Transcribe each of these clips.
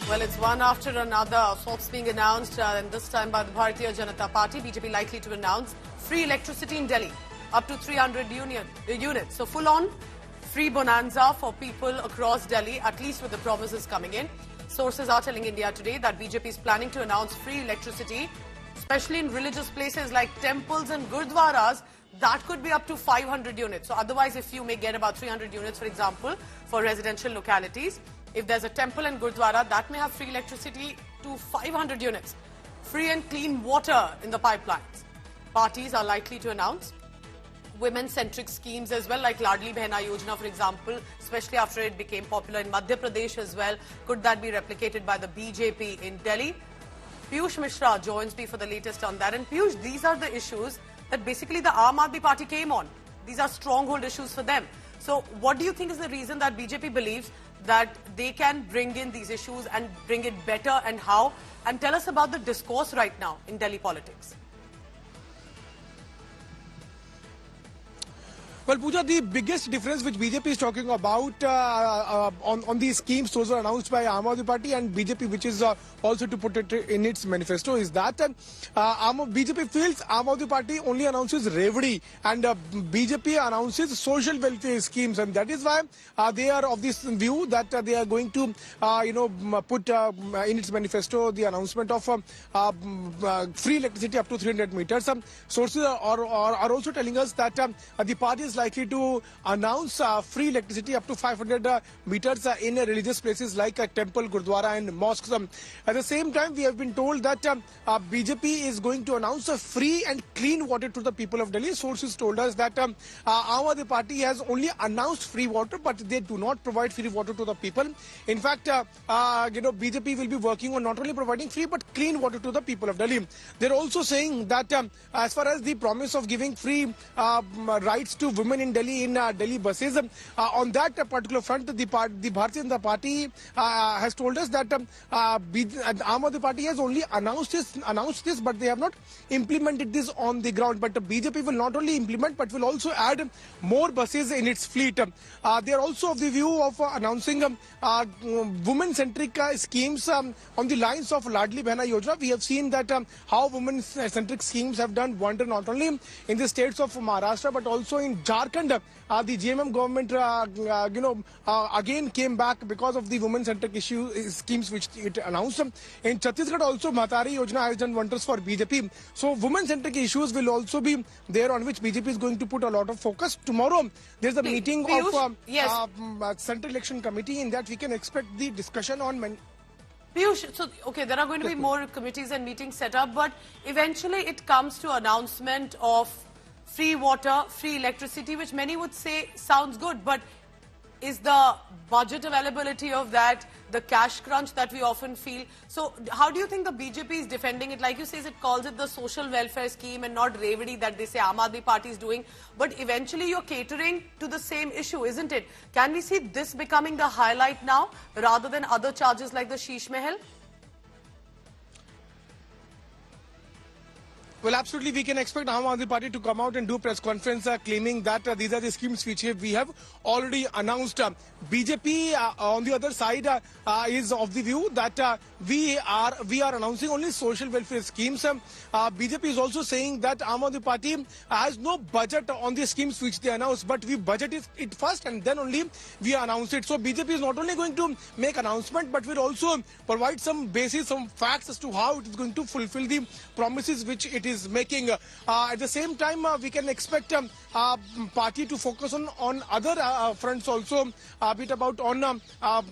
Well, it's one after another. Swaps being announced, and this time by the Bharatiya Janata Party. BJP likely to announce free electricity in Delhi, up to 300 units. So full-on free bonanza for people across Delhi, at least with the promises coming in. Sources are telling India Today that BJP is planning to announce free electricity, especially in religious places like temples and gurdwaras. That could be up to 500 units. So otherwise, if you may get about 300 units, for example, for residential localities, if there's a temple and gurdwara, that may have free electricity to 500 units. Free and clean water in the pipelines. Parties are likely to announce women-centric schemes as well, like Ladli Behna Yojana, for example, especially after it became popular in Madhya Pradesh as well. Could that be replicated by the BJP in Delhi? Piyush Mishra joins me for the latest on that. And Piyush, these are the issues that basically the Aam Aadmi Party came on. These are stronghold issues for them. So what do you think is the reason that BJP believes that they can bring in these issues and bring it better, and how? And tell us about the discourse right now in Delhi politics. Well, Pooja, the biggest difference which BJP is talking about on these schemes, those are announced by Aam Aadmi Party and BJP, which is also to put it in its manifesto, is that BJP feels Aam Aadmi Party only announces Revdi and BJP announces social welfare schemes, and that is why they are of this view that they are going to, put in its manifesto the announcement of free electricity up to 300 meters. Sources are also telling us that the party is likely to announce free electricity up to 500 meters in religious places like a temple, gurdwara and mosques. At the same time, we have been told that BJP is going to announce free and clean water to the people of Delhi. Sources told us that Aam Aadmi Party has only announced free water, but they do not provide free water to the people. In fact, BJP will be working on not only providing free but clean water to the people of Delhi. They're also saying that as far as the promise of giving free rides to women in Delhi in Delhi buses, on that particular front, the Bharatiya Janata Party has told us that Aam Aadmi Party has only announced this, but they have not implemented this on the ground. But BJP will not only implement, but will also add more buses in its fleet. They are also of the view of announcing women-centric schemes on the lines of Ladli Behna Yojana. We have seen that how women-centric schemes have done wonder not only in the states of Maharashtra but also in Jharkhand. The JMM government, again came back because of the women-centric schemes which it announced. In Chhattisgarh also, Mahtari Yojana has done wonders for BJP. So women-centric issues will also be there on which BJP is going to put a lot of focus. Tomorrow, there's a meeting of Central Election Committee. In that, we can expect the discussion on Piyush, so, okay, there are going to be more committees and meetings set up, but eventually it comes to announcement of free water, free electricity, which many would say sounds good, but is the budget availability of that, the cash crunch that we often feel? So how do you think the BJP is defending it? Like you say, it calls it the social welfare scheme and not Revdi that they say Aam Aadmi Party is doing. But eventually you're catering to the same issue, isn't it? Can we see this becoming the highlight now rather than other charges like the Sheesh Mahal? Well, absolutely, we can expect Aam Aadmi Party to come out and do press conference claiming that these are the schemes which we have already announced. BJP, on the other side, is of the view that we are announcing only social welfare schemes. BJP is also saying that Aam Aadmi Party has no budget on the schemes which they announced, but we budget it first and then only we announce it. So BJP is not only going to make announcement, but will also provide some basis, some facts as to how it is going to fulfill the promises which it is making. At the same time, we can expect party to focus on other fronts also, be it about on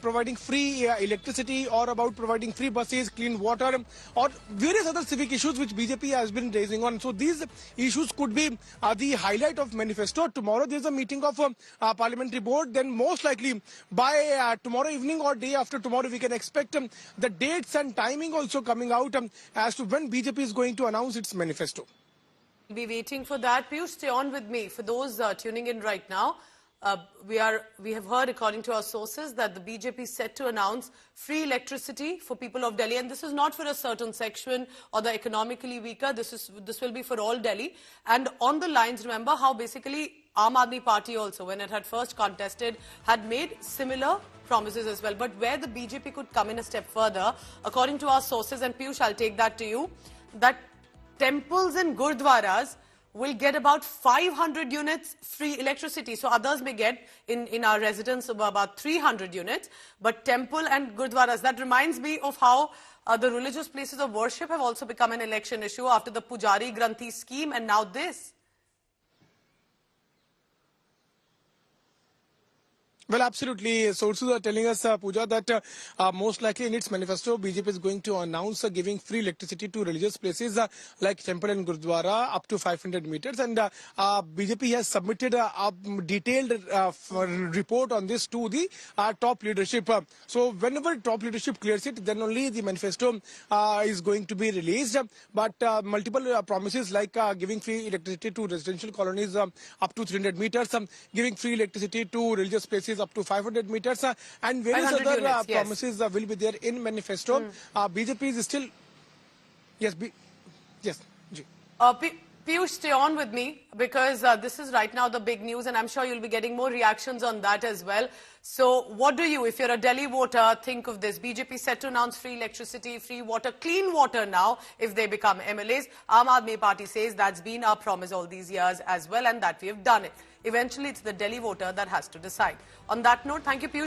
providing free electricity or about providing free buses, clean water, or various other civic issues which BJP has been raising on. So these issues could be the highlight of manifesto. Tomorrow there is a meeting of parliamentary board. Then most likely by tomorrow evening or day after tomorrow we can expect the dates and timing also coming out as to when BJP is going to announce its manifesto. We'll be waiting for that. Piyush, stay on with me. For those tuning in right now, we have heard, according to our sources, that the BJP is set to announce free electricity for people of Delhi, and this is not for a certain section or the economically weaker. This will be for all Delhi. And on the lines, remember how basically Aam Aadmi Party also, when it had first contested, had made similar promises as well. But where the BJP could come in a step further, according to our sources, and Piyush, I'll take that to you, that temples and gurdwaras will get about 500 units free electricity. So others may get in our residence about 300 units. But temple and gurdwaras, that reminds me of how the religious places of worship have also become an election issue after the Pujari Granthi scheme and now this. Well, absolutely. Sources are telling us, Pooja, that most likely in its manifesto, BJP is going to announce giving free electricity to religious places like temple and Gurdwara up to 500 meters. And BJP has submitted a detailed report on this to the top leadership. So whenever top leadership clears it, then only the manifesto is going to be released. But multiple promises like giving free electricity to residential colonies up to 300 meters, giving free electricity to religious places up to 500 meters and various other units, promises will be there in manifesto. BJP is still... Yes, yes. Piyush, stay on with me because this is right now the big news and I'm sure you'll be getting more reactions on that as well. So what do you, if you're a Delhi voter, think of this? BJP set to announce free electricity, free water, clean water now if they become MLAs. Aam Aadmi Party says that's been our promise all these years as well and that we have done it. Eventually, it's the Delhi voter that has to decide. On that note, thank you, Piyush.